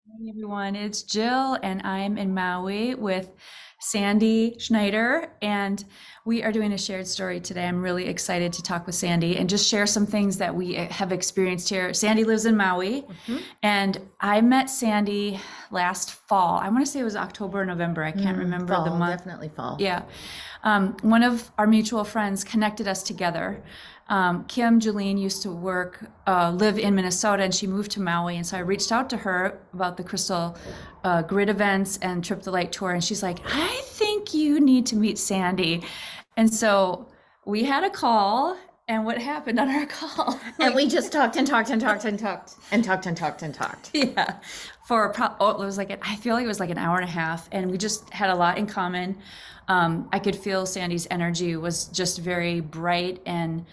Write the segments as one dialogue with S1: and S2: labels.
S1: Hey everyone, it's Jill, and I'm in Maui with Sandy Schneider, and we are doing a shared story today. I'm really excited to talk with Sandy and just share some things that we have experienced here. Sandy lives in Maui,
S2: Hmm.
S1: and I met Sandy last fall. I want to say it was October or November. I can't remember the
S2: Fall,
S1: month.
S2: definitely fall.
S1: Yeah. One of our mutual friends connected us together. Kim Julene used to live in Minnesota, and she moved to Maui. And so I reached out to her about the Crystal Grid events and Trip the Light tour. And she's like, I think you need to meet Sandy. And so we had a call. And what happened on our call?
S2: And we just talked and talked and talked and talked and talked and talked and talked.
S1: Yeah, it was like I feel like it was like an hour and a half, and we just had a lot in common. I could feel Sandy's energy was just very bright and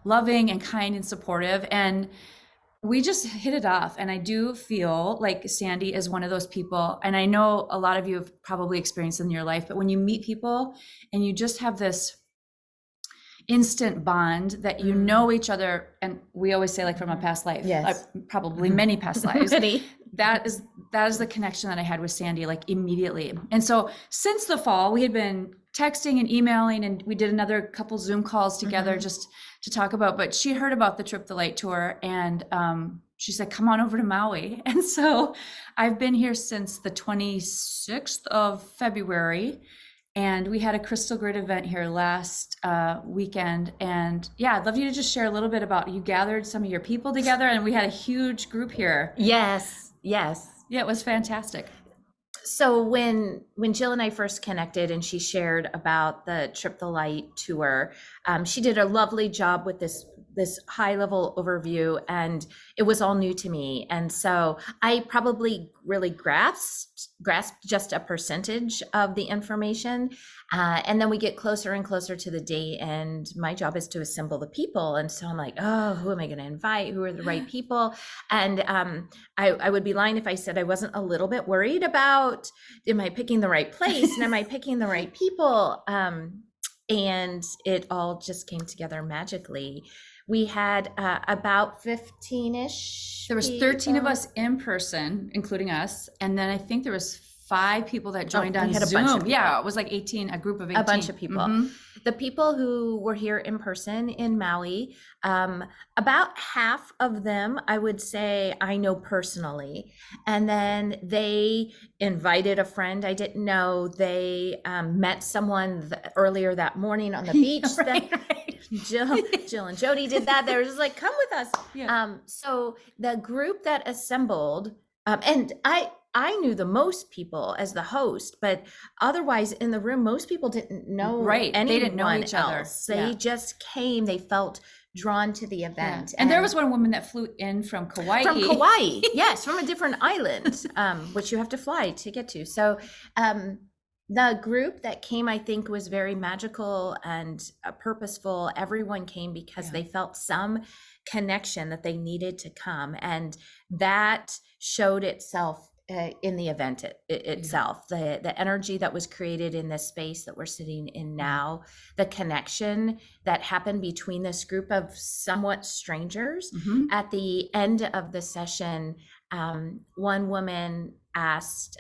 S1: loving and kind and supportive, and we just hit it off. And I do feel like Sandy is one of those people, and I know a lot of you have probably experienced it in your life, but when you meet people and you just have this instant bond that you know each other, and we always say like from a past life,
S2: Yes.
S1: probably many past lives.
S2: Ready?
S1: That is the connection that I had with Sandy, like immediately. And so since the fall, we had been texting and emailing, and we did another couple Zoom calls together just to talk about. But she heard about the Trip the Light tour, and she said, "Come on over to Maui." And so I've been here since the 26th of February. And we had a Crystal Grid event here last weekend. And yeah, I'd love you to just share a little bit about, you gathered some of your people together, and we had a huge group here.
S2: Yes, yes.
S1: Yeah, it was fantastic.
S2: So when Jill and I first connected and she shared about the Trip the Light tour, she did a lovely job with this high level overview, and it was all new to me. And so I probably really grasped just a percentage of the information. And then we get closer and closer to the date, and my job is to assemble the people. And so I'm like, oh, who am I going to invite? Who are the right people? And I would be lying if I said I wasn't a little bit worried about, am I picking the right place and am I picking the right people? And it all just came together magically. We had about 15-ish.
S1: There was 13 of us in person, including us, and then I think there was 5 people that joined on
S2: we had a
S1: Zoom.
S2: bunch of people.
S1: Yeah, it was like 18, a group of 18.
S2: A bunch of people. The people who were here in person in Maui, about half of them, I would say I know personally. And then they invited a friend I didn't know. They met someone earlier that morning on the beach.
S1: Right.
S2: Jill and Jody did that. They were just like, come with us.
S1: Yeah.
S2: So the group that assembled, and I knew the most people as the host, but otherwise in the room, most people didn't know anyone.
S1: They didn't know each other.
S2: They just came. They felt drawn to the event.
S1: Yeah. And there was one woman that flew in from Kauai.
S2: From Kauai, yes, from a different island, which you have to fly to get to. So the group that came, I think, was very magical and purposeful. Everyone came because they felt some connection that they needed to come. And that showed itself in the event itself. The energy that was created in this space that we're sitting in now, the connection that happened between this group of somewhat strangers. At the end of the session, one woman asked,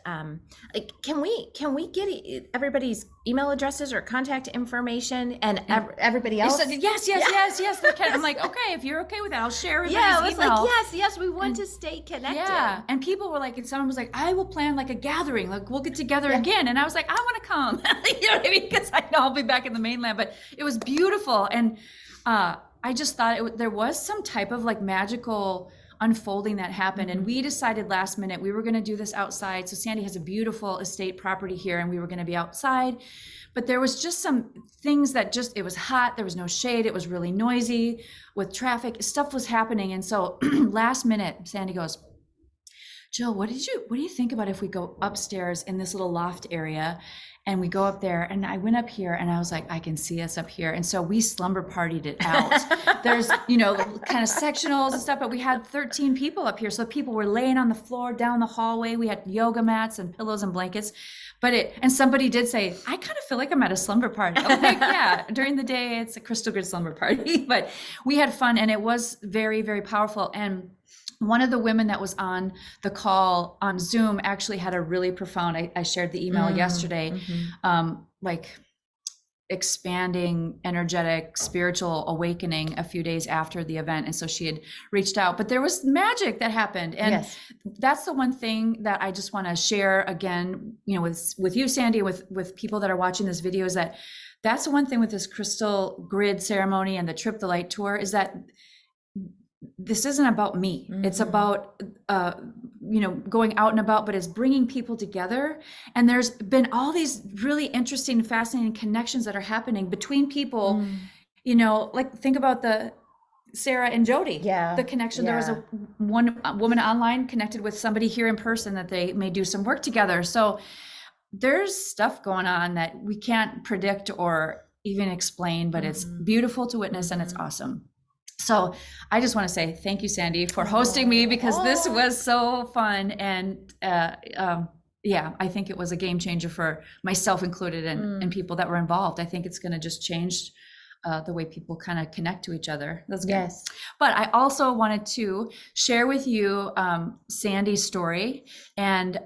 S2: like, can we get everybody's email addresses or contact information? And everybody else
S1: said, yes, they can. I'm like, okay, if you're okay with that, I'll share everybody's
S2: I was
S1: email.
S2: like, yes, we want to stay connected.
S1: Yeah, and people were like, and someone was like, I will plan like a gathering, like we'll get together again. And I was like, I want to come. You know what I mean? Because I know I'll be back in the mainland. But it was beautiful, and I just thought there was some type of like magical unfolding that happened. And we decided last minute we were going to do this outside. So Sandy has a beautiful estate property here, and we were going to be outside, but there was just some things that it was hot, there was no shade, it was really noisy with traffic, stuff was happening. And so last minute Sandy goes, Jill, what do you think about if we go upstairs in this little loft area? And we go up there, and I went up here, and I was like, I can see us up here. And so we slumber partied it out. There's, kind of sectionals and stuff, but we had 13 people up here. So people were laying on the floor down the hallway. We had yoga mats and pillows and blankets. And somebody did say, I kind of feel like I'm at a slumber party. I was like, yeah, during the day, it's a Crystal Grid slumber party. But we had fun, and it was very, very powerful. And one of the women that was on the call on Zoom actually had a really profound, I shared the email yesterday, like expanding, energetic, spiritual awakening a few days after the event. And so she had reached out, but there was magic that happened. And that's the one thing that I just want to share again, you know, with you, Sandy, with people that are watching this video, is that that's the one thing with this crystal grid ceremony and the Trip the Light tour, is that this isn't about me. It's about, you know, going out and about, but it's bringing people together. And there's been all these really interesting, fascinating connections that are happening between people, you know, like think about the Sarah and Jody, the connection. There was one woman online connected with somebody here in person that they may do some work together. So there's stuff going on that we can't predict or even explain, but it's beautiful to witness and it's awesome. So I just want to say thank you, Sandy, for hosting me, because this was so fun. And yeah, I think it was a game changer for myself included, and people that were involved. I think it's going to just change the way people kind of connect to each other. That's good. Yes. But I also wanted to share with you Sandy's story. And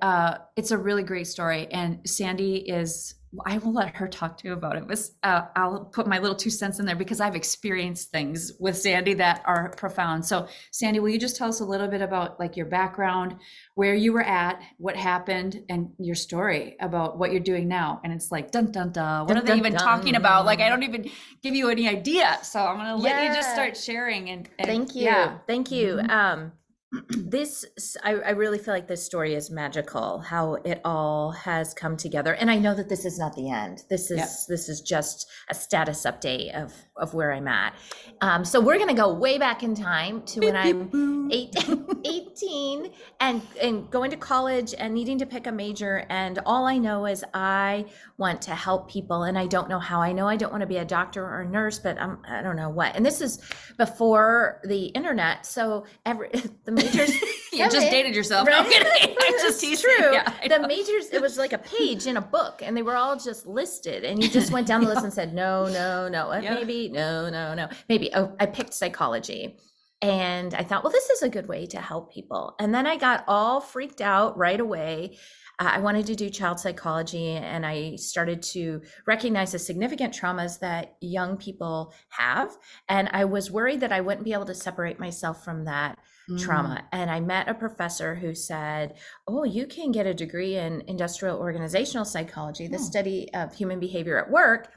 S1: it's a really great story. And Sandy is, I will let her talk to you about it. I'll put my little 2 cents in there because I've experienced things with Sandy that are profound. So Sandy, will you just tell us a little bit about like your background, where you were at, what happened, and your story about what you're doing now? And it's like, dun, dun, dun. What are they even talking about? Like, I don't even give you any idea. So I'm going to let you just start sharing. And
S2: thank you. Yeah. Thank you. I really feel like this story is magical, how it all has come together. And I know that this is not the end. This is just a status update of where I'm at. So we're going to go way back in time to when I'm 18 and going to college and needing to pick a major. And all I know is I want to help people. And I don't know how. I know I don't want to be a doctor or a nurse, but I don't know what. And this is before the internet. So the majors.
S1: You just dated yourself.
S2: Right?
S1: No, kidding. I'm just teasing.
S2: True.
S1: Yeah,
S2: the majors, it was like a page in a book and they were all just listed. And you just went down the list and said, no, maybe, no. Maybe. Oh, I picked psychology. And I thought, well, this is a good way to help people. And then I got all freaked out right away. I wanted to do child psychology, and I started to recognize the significant traumas that young people have. And I was worried that I wouldn't be able to separate myself from that trauma. And I met a professor who said, oh, you can get a degree in industrial organizational psychology, the study of human behavior at work,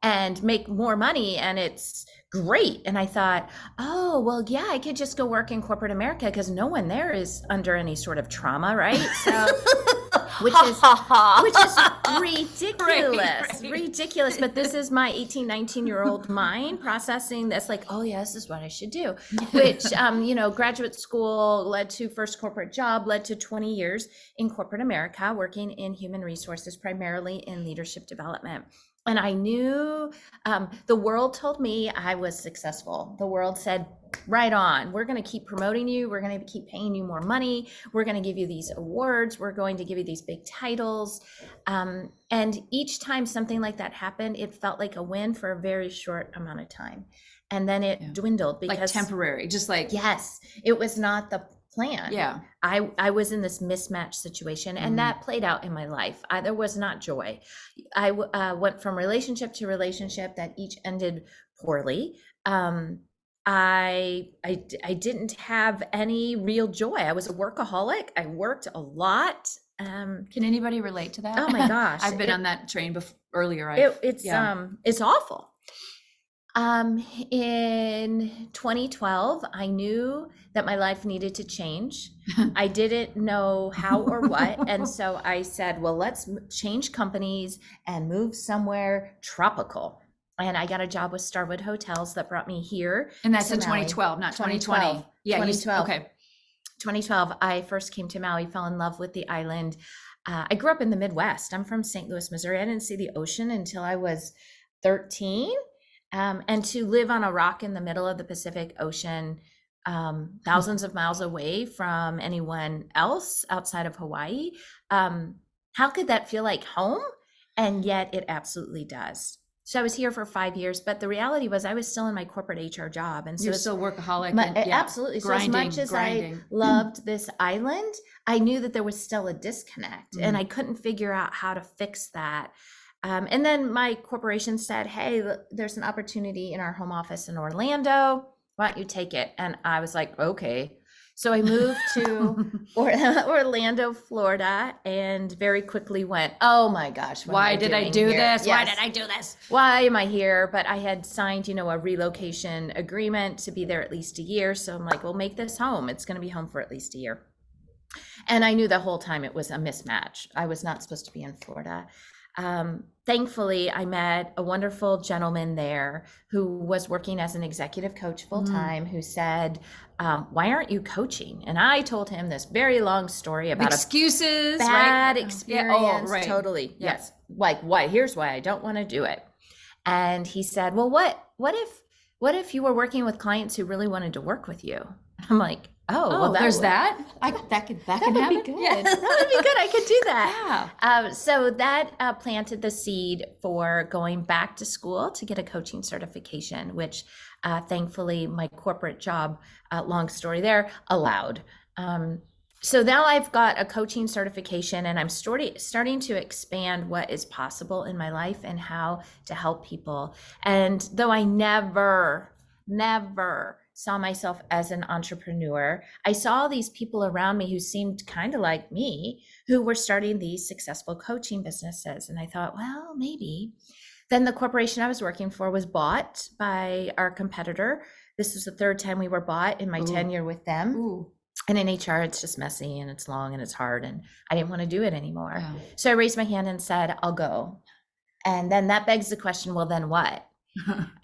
S2: and make more money. And it's great. And I thought, oh, well, yeah, I could just go work in corporate America because no one there is under any sort of trauma, right? So, which is ridiculous, ridiculous. But this is my 18, 19-year-old mind processing this like, oh, yeah, this is what I should do, which, graduate school led to first corporate job, led to 20 years in corporate America, working in human resources, primarily in leadership development. And I knew the world told me I was successful. The world said, right on, we're going to keep promoting you. We're going to keep paying you more money. We're going to give you these awards. We're going to give you these big titles. And each time something like that happened, it felt like a win for a very short amount of time. And then it dwindled because
S1: like temporary, just like,
S2: yes, it was not the plan.
S1: Yeah.
S2: I was in this mismatched situation, and that played out in my life. There was not joy. I went from relationship to relationship that each ended poorly. I didn't have any real joy. I was a workaholic. I worked a lot.
S1: Can anybody relate to that?
S2: Oh my gosh.
S1: I've been on that train earlier.
S2: It's awful. In 2012, I knew that my life needed to change. I didn't know how or what. And so I said, well, let's change companies and move somewhere tropical. And I got a job with Starwood Hotels that brought me here.
S1: And that's in 2012, not 2020. Yeah,
S2: 2012.
S1: Okay.
S2: 2012, I first came to Maui, fell in love with the island. I grew up in the Midwest. I'm from St. Louis, Missouri. I didn't see the ocean until I was 13. And to live on a rock in the middle of the Pacific Ocean, thousands of miles away from anyone else outside of Hawaii, how could that feel like home? And yet it absolutely does. So I was here for 5 years, but the reality was I was still in my corporate HR job. And so
S1: You're still workaholic.
S2: absolutely. So as much as I loved this island, I knew that there was still a disconnect and I couldn't figure out how to fix that. And then my corporation said, hey, there's an opportunity in our home office in Orlando. Why don't you take it? And I was like, okay. So I moved to Orlando, Florida, and very quickly went, oh my gosh,
S1: why did I do this? Why did I do this?
S2: Why am I here? But I had signed, a relocation agreement to be there at least a year. So I'm like, we'll make this home. It's going to be home for at least a year. And I knew the whole time it was a mismatch. I was not supposed to be in Florida. Thankfully, I met a wonderful gentleman there who was working as an executive coach full time, who said, why aren't you coaching? And I told him this very long story about
S1: excuses,
S2: bad experience.
S1: Yeah. Oh, right.
S2: Totally. Yeah. Yes. Like, why? Here's why I don't want to do it. And he said, well, what if you were working with clients who really wanted to work with you? I'm like, well,
S1: there's that. That could happen.
S2: Be good. Yeah. That would be good. I could do that.
S1: Yeah.
S2: So that planted the seed for going back to school to get a coaching certification, which thankfully my corporate job, long story there, allowed. So now I've got a coaching certification and I'm starting to expand what is possible in my life and how to help people. And though I never saw myself as an entrepreneur, I saw these people around me who seemed kind of like me, who were starting these successful coaching businesses. And I thought, well, maybe. Then the corporation I was working for was bought by our competitor. This was the third time we were bought in my tenure with them.
S1: Ooh.
S2: And in HR, it's just messy and it's long and it's hard. And I didn't want to do it anymore.
S1: Yeah.
S2: So I raised my hand and said, I'll go. And then that begs the question, well, then what?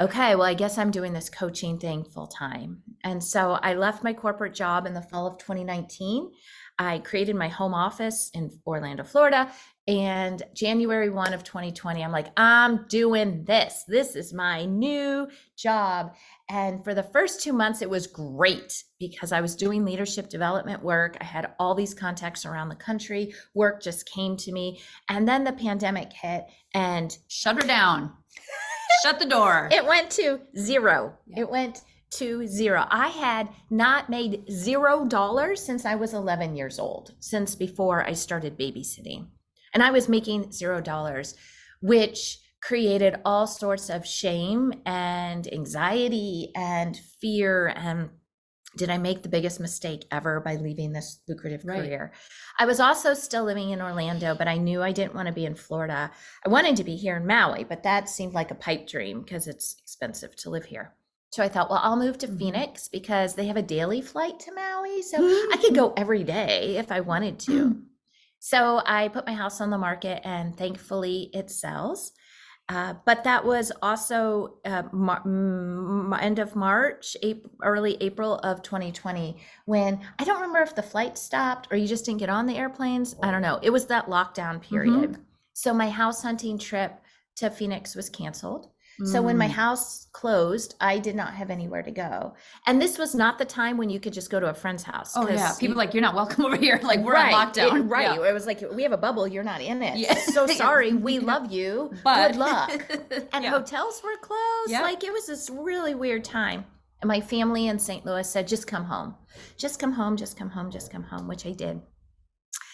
S2: Okay, well, I guess I'm doing this coaching thing full time. And so I left my corporate job in the fall of 2019. I created my home office in Orlando, Florida. And January 1 of 2020, I'm like, I'm doing this. This is my new job. And for the first 2 months, it was great because I was doing leadership development work. I had all these contacts around the country. Work just came to me. And then the pandemic hit and
S1: shut her down. Shut the door.
S2: It went to zero.
S1: Yeah.
S2: It went to zero. I had not made $0 since I was 11 years old, since before I started babysitting. And I was making $0, which created all sorts of shame and anxiety and fear. And did I make the biggest mistake ever by leaving this lucrative career? I was also still living in Orlando, but I knew I didn't want to be in Florida. I wanted to be here in Maui, but that seemed like a pipe dream because it's expensive to live here. So I thought, well, I'll move to Phoenix because they have a daily flight to Maui. So I could go every day if I wanted to. So I put my house on the market and thankfully it sells. But that was also end of March, early April of 2020, when I don't remember if the flight stopped or you just didn't get on the airplanes. I don't know. It was that lockdown period. So my house hunting trip to Phoenix was canceled. So when my house closed, I did not have anywhere to go. And this was not the time when you could just go to a friend's house.
S1: Oh yeah, people like, you're not welcome over here. Like we're on lockdown.
S2: It was like, we have a bubble, you're not in it.
S1: Yeah.
S2: So sorry, we love you, but good luck. And hotels were closed.
S1: Yep.
S2: Like it was this really weird time. And my family in St. Louis said, just come home. Just come home, just come home, just come home, which I did.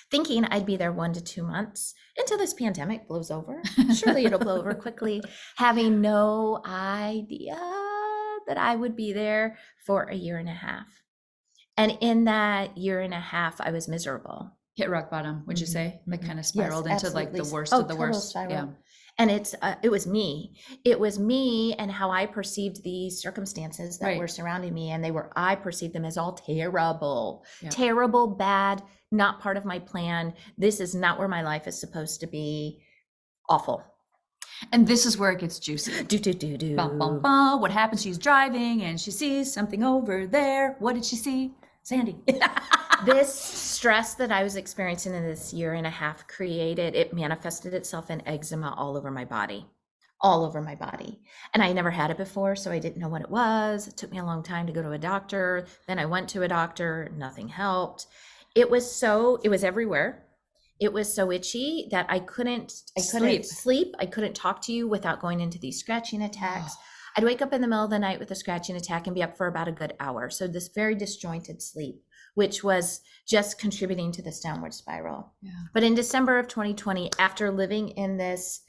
S2: Thinking I'd be there 1 to 2 months until this pandemic blows over. Surely it'll blow over quickly. Having no idea that I would be there for a year and a half. And in that year and a half, I was miserable.
S1: Hit rock bottom, would you say? Like kind of spiraled into like the worst of the worst.
S2: Spiral.
S1: Yeah.
S2: And it was me. It was me and how I perceived these circumstances that were surrounding me. And I perceived them as all terrible, terrible, bad, not part of my plan. This is not where my life is supposed to be. Awful.
S1: And this is where it gets juicy.
S2: Bum,
S1: bum, bum. What happens? She's driving and she sees something over there. What did she see? Sandy.
S2: This stress that I was experiencing in this year and a half it manifested itself in eczema all over my body. And I never had it before, so I didn't know what it was. It took me a long time to go to a doctor. Then I went to a doctor, nothing helped. It was everywhere. It was so itchy that I couldn't sleep. I couldn't talk to you without going into these scratching attacks. I'd wake up in the middle of the night with a scratching attack and be up for about a good hour. So this very disjointed sleep, which was just contributing to this downward spiral.
S1: Yeah.
S2: But in December of 2020, after living in this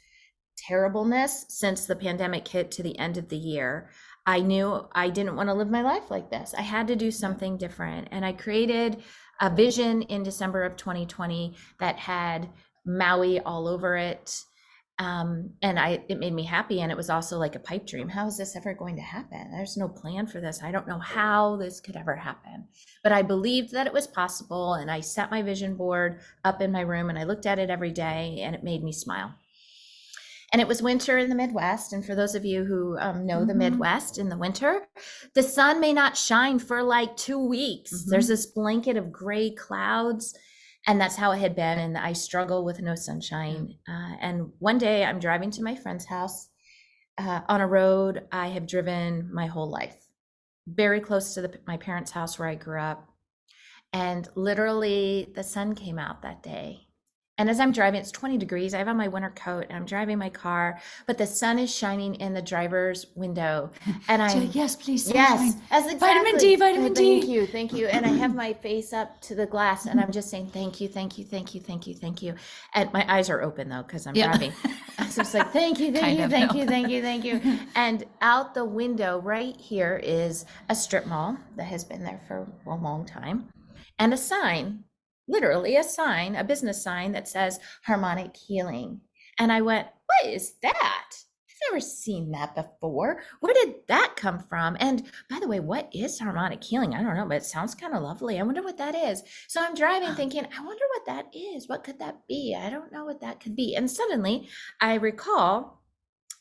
S2: terribleness since the pandemic hit to the end of the year, I knew I didn't want to live my life like this. I had to do something different. And I created a vision in December of 2020 that had Maui all over it. And it made me happy. And it was also like a pipe dream. How is this ever going to happen? There's no plan for this. I don't know how this could ever happen, but I believed that it was possible. And I set my vision board up in my room and I looked at it every day and it made me smile. And it was winter in the Midwest. And for those of you who know the Midwest, in the winter, the sun may not shine for like 2 weeks. There's this blanket of gray clouds. And that's how it had been. And I struggle with no sunshine. And one day I'm driving to my friend's house on a road I have driven my whole life, very close to my parents' house where I grew up. And literally the sun came out that day. And as I'm driving, it's 20 degrees. I have on my winter coat and I'm driving my car, but the sun is shining in the driver's window. And I'm
S1: yes, please. Sunshine.
S2: Yes, exactly.
S1: Vitamin D.
S2: Thank you. And I have my face up to the glass and I'm just saying, thank you. And my eyes are open though, because I'm driving. I'm just like, thank you. And out the window right here is a strip mall that has been there for a long time. And a sign, literally a sign, a business sign that says harmonic healing. And I went, what is that? I've never seen that before. Where did that come from? And by the way, what is harmonic healing? I don't know, but it sounds kind of lovely. I wonder what that is. So I'm driving thinking, I wonder what that is. What could that be? I don't know what that could be. And suddenly I recall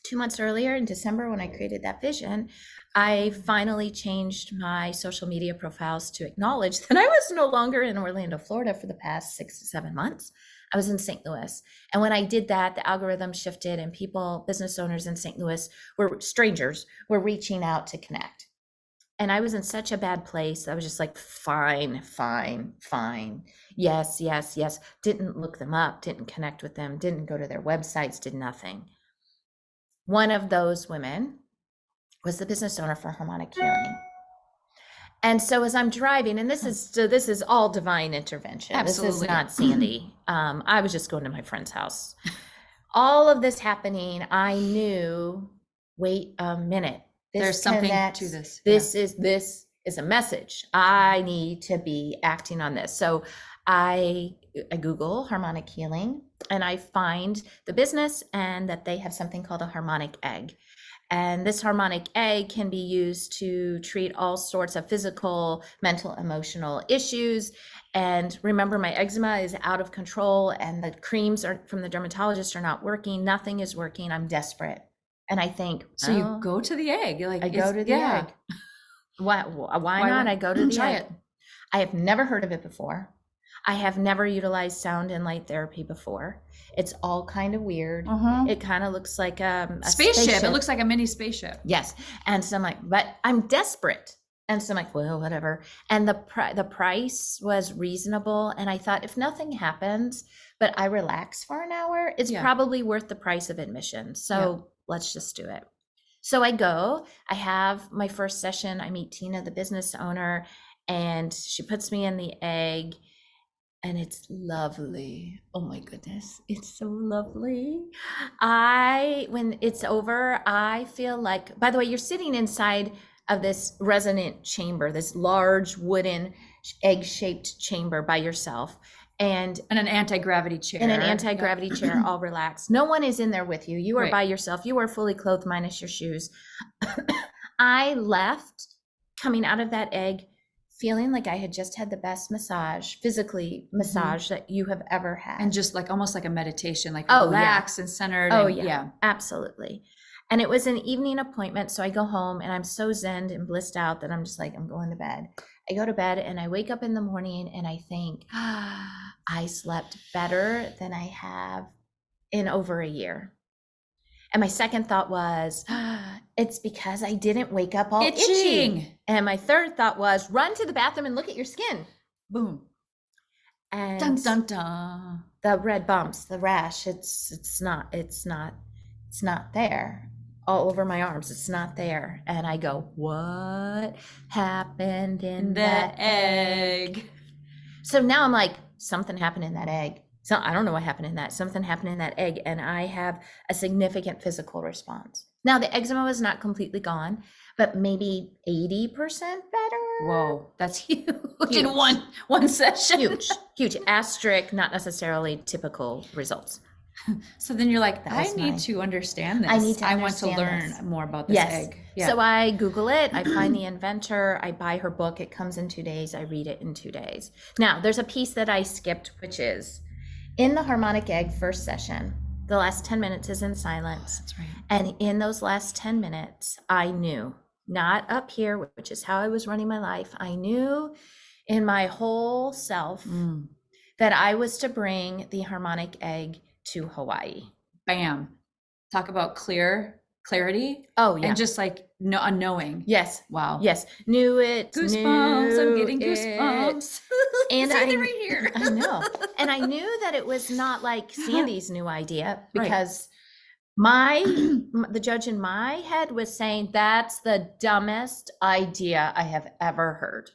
S2: 2 months earlier in December when I created that vision, I finally changed my social media profiles to acknowledge that I was no longer in Orlando, Florida for the past 6 to 7 months. I was in St. Louis. And when I did that, the algorithm shifted and people, business owners in St. Louis strangers, were reaching out to connect. And I was in such a bad place. I was just like, fine. Yes. Didn't look them up, didn't connect with them, didn't go to their websites, did nothing. One of those women was the business owner for Harmonic Healing. And so as I'm driving, and this is all divine intervention.
S1: Absolutely.
S2: This is not Sandy. I was just going to my friend's house. All of this happening, I knew, wait a minute.
S1: There's something to this.
S2: This is a message. I need to be acting on this. So I Google harmonic healing and I find the business and that they have something called a harmonic egg. And this harmonic egg can be used to treat all sorts of physical, mental, emotional issues. And remember, my eczema is out of control and the creams from the dermatologist are not working. Nothing is working. I'm desperate. And I think,
S1: so you go to the egg. You're like,
S2: I go to the egg. Why not? I go to the egg. I have never heard of it before. I have never utilized sound and light therapy before. It's all kind of weird. It kind of looks like a spaceship.
S1: It looks like a mini spaceship.
S2: Yes. And so I'm like, but I'm desperate. And so I'm like, well, whatever. And the price was reasonable. And I thought, if nothing happens, but I relax for an hour, it's probably worth the price of admission. So let's just do it. So I go, I have my first session. I meet Tina, the business owner, and she puts me in the egg. And it's lovely. Oh my goodness. It's so lovely. When it's over, I feel like, by the way, you're sitting inside of this resonant chamber, this large wooden egg-shaped chamber by yourself. And
S1: an anti-gravity chair.
S2: In an anti-gravity chair, all relaxed. No one is in there with you. You are by yourself. You are fully clothed minus your shoes. I left coming out of that egg feeling like I had just had the best physically massage that you have ever had.
S1: And just like almost like a meditation, like relaxed and centered.
S2: Oh, yeah, absolutely. And it was an evening appointment. So I go home and I'm so zened and blissed out that I'm just like, I'm going to bed. I go to bed and I wake up in the morning and I think, I slept better than I have in over a year. And my second thought was, it's because I didn't wake up all itching. And my third thought was, run to the bathroom and look at your skin.
S1: Boom.
S2: And
S1: dun, dun, dun.
S2: the red bumps, the rash, it's not there. All over my arms, it's not there. And I go, what happened in
S1: The
S2: that
S1: egg.
S2: So now I'm like, something happened in that egg. So I don't know what happened in that. Something happened in that egg, and I have a significant physical response. Now the eczema was not completely gone, but maybe 80% better.
S1: Whoa, that's huge.
S2: Huge.
S1: In one session.
S2: Huge. Asterisk, not necessarily typical results.
S1: So then you're like, I
S2: That's
S1: need to understand this.
S2: I need to
S1: I want to
S2: understand
S1: learn
S2: this.
S1: more about this
S2: Yes.
S1: egg. Yeah.
S2: So I Google it, I find the inventor, I buy her book, it comes in 2 days, I read it in 2 days. Now, there's a piece that I skipped, which is in the harmonic egg first session, the last 10 minutes is in silence.
S1: That's right.
S2: And in those last 10 minutes, I knew, not up here, which is how I was running my life, I knew in my whole self that I was to bring the harmonic egg to Hawaii.
S1: Bam. Talk about clarity.
S2: Oh, yeah.
S1: And just like unknowing.
S2: Yes.
S1: Wow.
S2: Yes. Knew it.
S1: Goosebumps. I'm
S2: knew
S1: getting
S2: it.
S1: goosebumps.
S2: And
S1: Say it right here.
S2: I know. And I knew that it was not like Sandy's new idea, because the judge in my head was saying, that's the dumbest idea I have ever heard.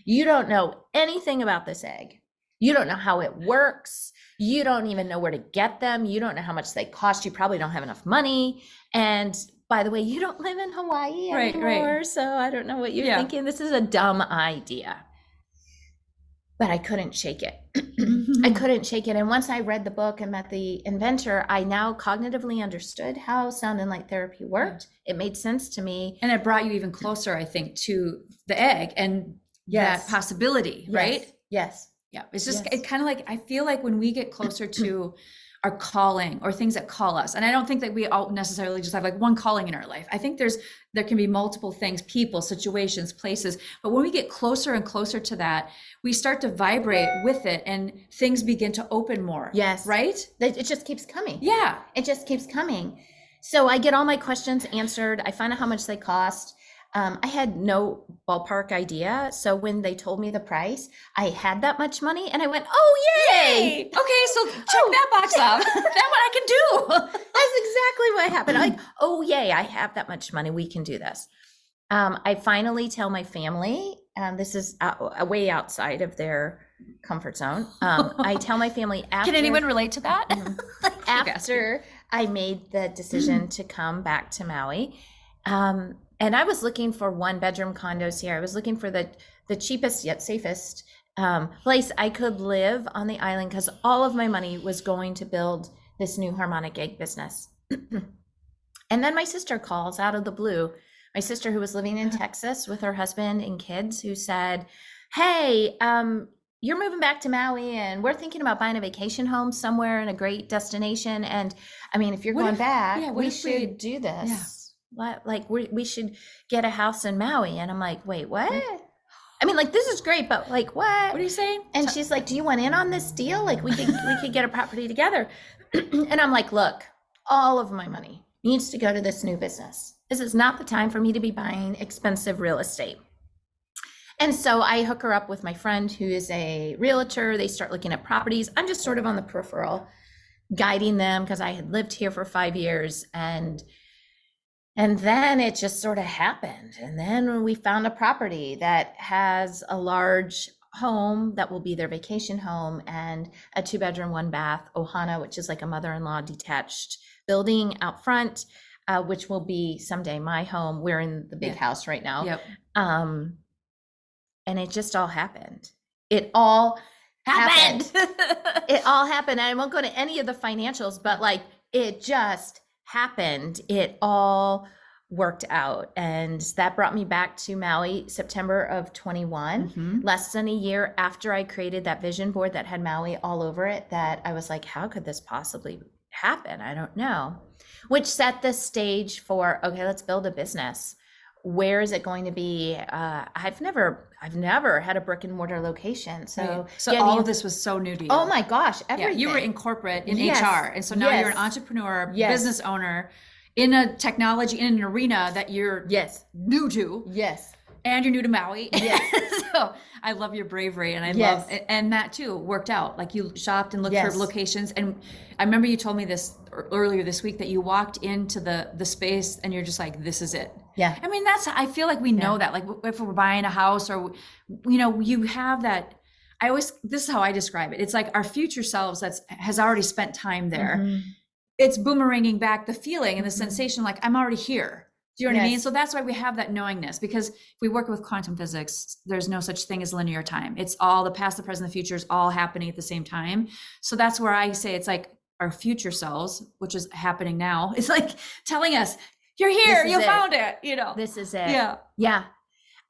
S2: You don't know anything about this egg. You don't know how it works. You don't even know where to get them. You don't know how much they cost. You probably don't have enough money. And by the way, you don't live in Hawaii anymore. So I don't know what you're thinking. This is a dumb idea. But I couldn't shake it. I couldn't shake it. And once I read the book and met the inventor, I now cognitively understood how sound and light therapy worked. It made sense to me.
S1: And it brought you even closer, I think, to the egg and that possibility, right?
S2: Yes.
S1: Yeah. It's just, it kind of like, I feel like when we get closer to our calling or things that call us, and I don't think that we all necessarily just have like one calling in our life. I think there can be multiple things, people, situations, places, but when we get closer and closer to that, we start to vibrate with it and things begin to open more.
S2: Yes.
S1: Right?
S2: It just keeps coming.
S1: Yeah.
S2: It just keeps coming. So I get all my questions answered. I find out how much they cost. I had no ballpark idea. So when they told me the price, I had that much money and I went, oh, yay.
S1: Okay, so check that box off. That's what I can do.
S2: That's exactly what happened. Like, oh, yay, I have that much money. We can do this. I finally tell my family, this is way outside of their comfort zone. I tell my family after.
S1: Can anyone relate to that?
S2: After I made the decision to come back to Maui. And I was looking for 1-bedroom condos here. I was looking for the cheapest yet safest place I could live on the island, because all of my money was going to build this new harmonic egg business. And then my sister calls out of the blue. My sister, who was living in Texas with her husband and kids, who said, hey, you're moving back to Maui and we're thinking about buying a vacation home somewhere in a great destination. And I mean, if you're going back, we should do this.
S1: Yeah.
S2: Like we should get a house in Maui. And I'm like, wait, what? I mean, like, this is great, but like, what?
S1: What are you saying?
S2: And she's like, do you want in on this deal? Like, we could get a property together. And I'm like, look, all of my money needs to go to this new business. This is not the time for me to be buying expensive real estate. And so I hook her up with my friend who is a realtor. They start looking at properties. I'm just sort of on the peripheral, guiding them, because I had lived here for 5 years. And then it just sort of happened. And then we found a property that has a large home that will be their vacation home, and a 2-bedroom, 1-bath ohana, which is like a mother-in-law detached building out front, which will be someday my home. We're in the big house right now.
S1: Yep.
S2: And it just all happened. It all happened. It all happened. And I won't go to any of the financials, but like, it just happened. It all worked out. And that brought me back to Maui, September of 21, less than a year after I created that vision board that had Maui all over it, that I was like, how could this possibly happen? I don't know. Which set the stage for, okay, let's build a business. Where is it going to be? I've never had a brick and mortar location. So
S1: all of this was so new to you.
S2: Oh my gosh, everything.
S1: Yeah, you were in corporate, in
S2: Yes.
S1: HR. And so now
S2: Yes.
S1: you're an entrepreneur,
S2: Yes.
S1: business owner in a technology, in an arena that you're
S2: Yes.
S1: new to.
S2: Yes.
S1: and you're new to Maui.
S2: Yes.
S1: So I love your bravery, and I
S2: Yes.
S1: love, and that too worked out. Like you shopped and looked
S2: Yes.
S1: for locations, and I remember you told me this earlier this week that you walked into the space and you're just like, this is it.
S2: Yeah.
S1: I mean, I feel like we know that, like if we're buying a house or, you have that. This is how I describe it. It's like our future selves has already spent time there.
S2: Mhm.
S1: It's boomeranging back the feeling and the
S2: Mhm.
S1: sensation, like I'm already here. Do you know what I mean?
S2: Yes.
S1: So that's why we have that knowingness, because if we work with quantum physics, there's no such thing as linear time. It's all the past, the present, the future is all happening at the same time. So that's where I say it's like our future selves, which is happening now. It's like telling us, you're here, you found it,
S2: This is it.
S1: Yeah.
S2: Yeah.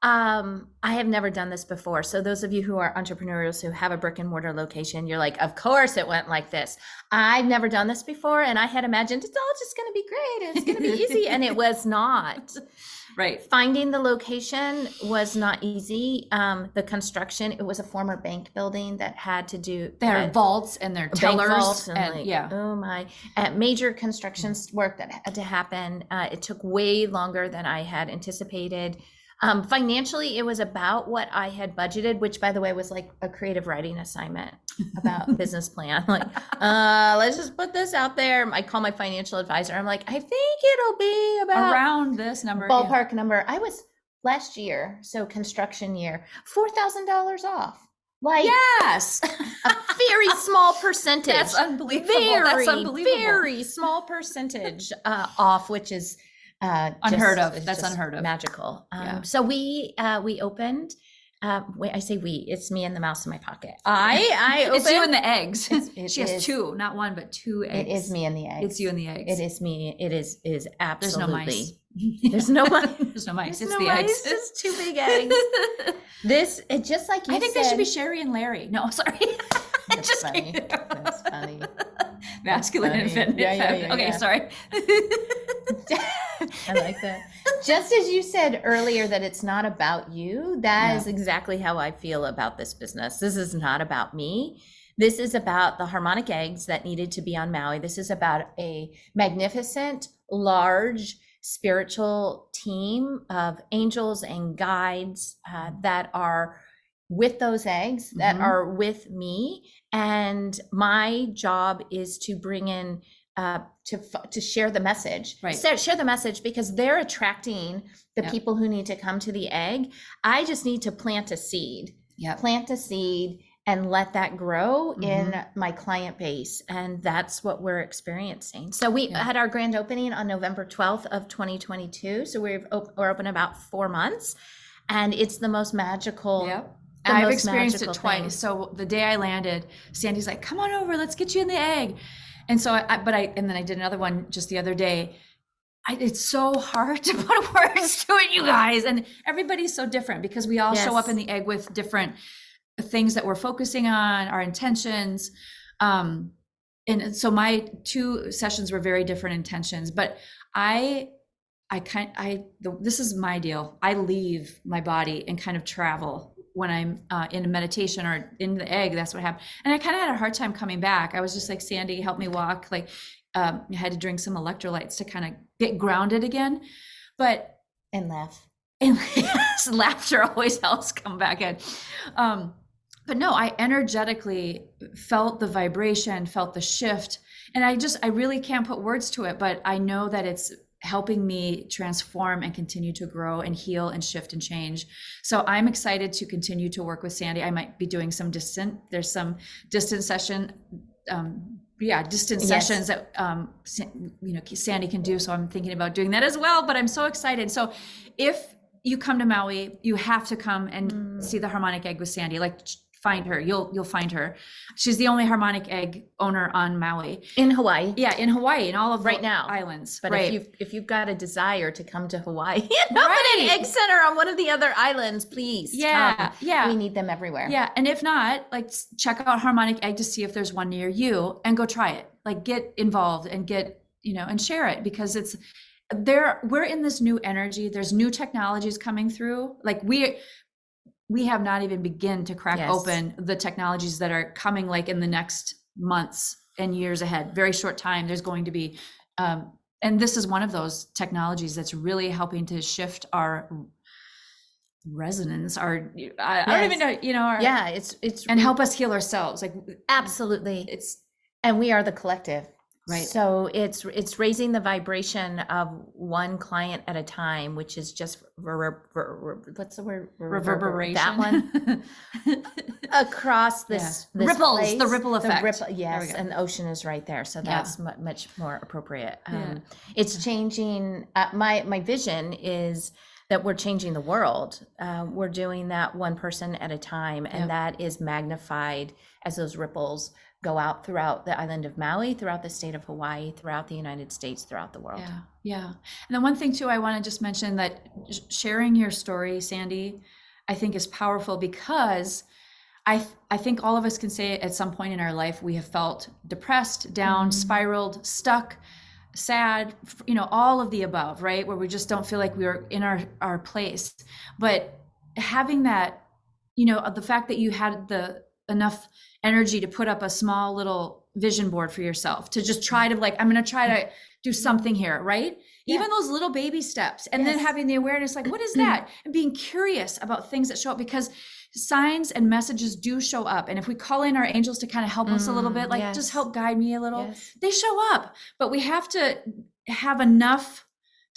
S2: I have never done this before. So those of you who are entrepreneurs who have a brick and mortar location, you're like, of course it went like this. I've never done this before. And I had imagined it's all just going to be great. It's going to be easy. And it was not.
S1: Right.
S2: Finding the location was not easy. The construction, it was a former bank building that had to do
S1: Their vaults and their
S2: bank
S1: tellers.
S2: vaults and
S1: And,
S2: like,
S1: yeah.
S2: oh my, major construction work that had to happen. It took way longer than I had anticipated. Financially, it was about what I had budgeted, which by the way was like a creative writing assignment about business plan. Like, let's just put this out there. I call my financial advisor. I'm like, I think it'll be about
S1: Around this number.
S2: ballpark number. I was last year, so construction year, $4,000 off. Like,
S1: Yes.
S2: a very small percentage.
S1: That's unbelievable. That's unbelievable.
S2: Very small percentage off, which is
S1: Unheard of.
S2: it's
S1: That's
S2: just
S1: unheard of.
S2: magical.
S1: Yeah.
S2: So we opened. Wait, I say we. It's me and the mouse in my pocket. I opened.
S1: It's you and the eggs.
S2: It
S1: She has
S2: is.
S1: two, not one, but two eggs.
S2: It is me and the eggs.
S1: It's you and the eggs.
S2: It is me. It is
S1: There's
S2: absolutely.
S1: no mice.
S2: There's no mice.
S1: There's no mice.
S2: There's
S1: It's
S2: no
S1: the eggs.
S2: mice, just two big eggs. This, it just like you
S1: I think
S2: said.
S1: they should be Sherry and Larry. No, sorry.
S2: That's
S1: Just
S2: funny.
S1: kidding.
S2: That's funny.
S1: Masculine
S2: funny.
S1: and feminine.
S2: Yeah,
S1: Okay,
S2: yeah.
S1: sorry.
S2: I like that. Just as you said earlier that it's not about you, that is
S1: Yeah.
S2: exactly how I feel about this business. This is not about me. This is about the harmonic eggs that needed to be on Maui. This is about a magnificent, large spiritual team of angels and guides that are with those eggs, that
S1: Mhm.
S2: are with me. And my job is to bring in to share the message,
S1: Right.
S2: share the message, because they're attracting the
S1: Yep.
S2: people who need to come to the egg. I just need to plant a seed and let that grow in my client base. And that's what we're experiencing. So we
S1: Yeah.
S2: had our grand opening on November 12th of 2022. So we're open about 4 months, and it's the most magical.
S1: Yep.
S2: the
S1: I've
S2: most
S1: experienced it
S2: magical
S1: twice.
S2: thing.
S1: So the day I landed, Sandy's like, "Come on over, let's get you in the egg." And so and then I did another one just the other day. It's so hard to put words to it, you guys. And everybody's so different because we all show up
S2: Yes.
S1: in the egg with different things that we're focusing on, our intentions. And so my 2 sessions were very different intentions, but this is my deal. I leave my body and kind of travel when I'm in a meditation or in the egg. That's what happened. And I kind of had a hard time coming back. I was just like, Sandy, help me walk. Like I had to drink some electrolytes to kind of get grounded again. But
S2: And laugh.
S1: and yes, laughter always helps come back in. But no, I energetically felt the vibration, felt the shift. And I really can't put words to it, but I know that it's helping me transform and continue to grow and heal and shift and change. So I'm excited to continue to work with Sandy. I might be doing there's some distant session, distant
S2: Yes.
S1: sessions that, Sandy can do. So I'm thinking about doing that as well, but I'm so excited. So if you come to Maui, you have to come and see the harmonic egg with Sandy. Like, find her. You'll find her. She's the only harmonic egg owner on Maui.
S2: In Hawaii.
S1: Yeah, in Hawaii, in all of
S2: Right
S1: the
S2: now.
S1: islands.
S2: But
S1: right.
S2: if you've got a desire to come to Hawaii, open
S1: Right.
S2: an egg center on one of the other islands, please.
S1: Yeah,
S2: come.
S1: yeah.
S2: We need them everywhere.
S1: Yeah, and if not, like check out Harmonic Egg to see if there's one near you and go try it. Like get involved and get, and share it, because we're in this new energy. There's new technologies coming through. Like we have not even begun to crack
S2: Yes.
S1: open the technologies that are coming like in the next months and years ahead. Very short time. There's going to be, and this is one of those technologies that's really helping to shift our resonance, I don't even know,
S2: Yeah, it's
S1: and help us heal ourselves. Like,
S2: absolutely.
S1: it's
S2: And we are the collective.
S1: right.
S2: So it's raising the vibration of one client at a time, which is just what's the word?
S1: Reverberation.
S2: That one across this
S1: ripples,
S2: place,
S1: the ripple effect.
S2: Yes, and the ocean is right there, so that's much more appropriate. It's changing. My vision is that we're changing the world. We're doing that one person at a time, and that is magnified as those ripples go out throughout the island of Maui, throughout the state of Hawaii, throughout the United States, throughout the world.
S1: Yeah. And then one thing too, I want to just mention that sharing your story, Sandy, I think is powerful, because I think all of us can say at some point in our life we have felt depressed, down, spiraled, stuck, sad, all of the above, right? Where we just don't feel like we're in our place. But having that, the fact that you had enough energy to put up a small little vision board for yourself, to just try to I'm going to try to do something here, right? Even those little baby steps, and then having the awareness, like, what is that? And being curious about things that show up, because signs and messages do show up. And if we call in our angels to kind of help us a little bit, like just help guide me a little, they show up. But we have to have enough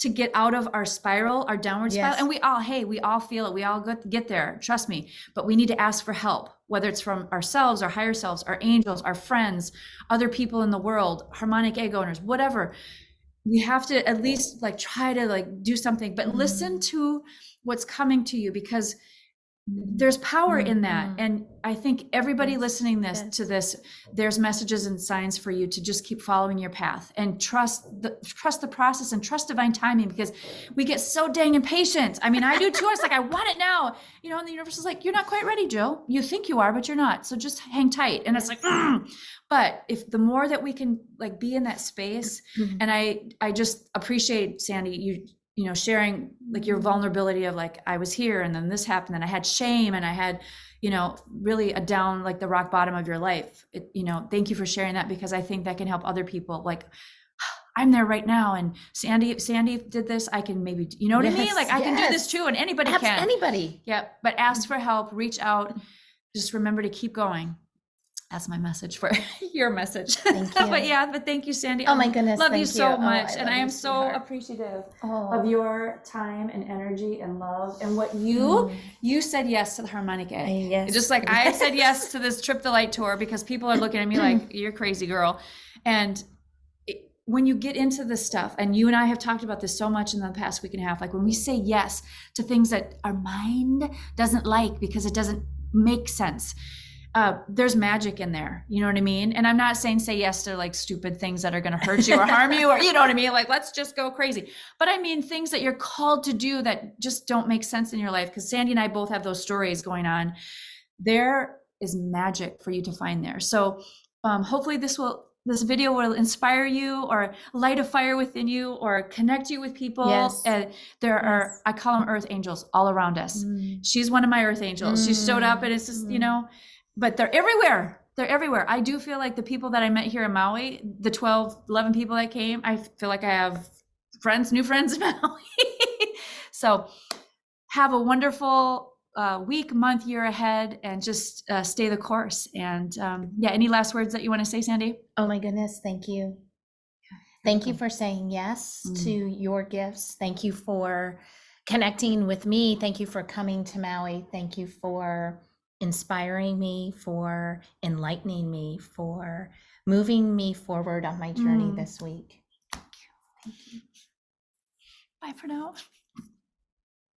S1: to get out of our spiral, our downward spiral. And we all feel it. We all get there. Trust me. But we need to ask for help, whether it's from ourselves, our higher selves, our angels, our friends, other people in the world, harmonic egg owners, whatever. We have to at least try to do something, but listen to what's coming to you, because there's power in that. And I think everybody listening to this, there's messages and signs for you to just keep following your path and trust the process and trust divine timing, because we get so dang impatient. I mean, I do too. It's like, I want it now, and the universe is like, you're not quite ready, Jill. You think you are, but you're not. So just hang tight. And it's like, but if the more that we can be in that space, and I just appreciate, Sandy, you sharing your vulnerability of I was here and then this happened and I had shame and I had, really a down, the rock bottom of your life. Thank you for sharing that, because I think that can help other people. I'm there right now, and Sandy did this. I can maybe, you know what I mean? I can do this too, and anybody can.
S2: Anybody.
S1: Yeah. But ask for help, reach out, just remember to keep going. That's my message for your message. Thank you. but thank you, Sandy.
S2: Oh my goodness.
S1: Love you so much.
S2: And
S1: I am so appreciative of your time and energy and love, and what you said yes to the harmonic egg.
S2: Yes.
S1: Just like I said yes to this Trip the Light tour, because people are looking at me like, you're crazy, girl. And when you get into this stuff, and you and I have talked about this so much in the past week and a half, when we say yes to things that our mind doesn't like because it doesn't make sense, there's magic in there. You know what I mean? And I'm not saying say yes to stupid things that are going to hurt you or harm you, or you know what I mean? Let's just go crazy. But I mean things that you're called to do that just don't make sense in your life. Because Sandy and I both have those stories going on. There is magic for you to find there. So hopefully this video will inspire you, or light a fire within you, or connect you with people. There are, I call them earth angels, all around us. She's one of my earth angels. She showed up, and it's just, but they're everywhere. They're everywhere. I do feel like the people that I met here in Maui, the 11 people that came, I feel like I have new friends in Maui. So have a wonderful week, month, year ahead, and just stay the course. And any last words that you want to say, Sandy?
S2: Oh my goodness. Thank you. Thank you for saying yes to your gifts. Thank you for connecting with me. Thank you for coming to Maui. Thank you for inspiring me, for enlightening me, for moving me forward on my journey this week.
S1: Thank you. Bye for now.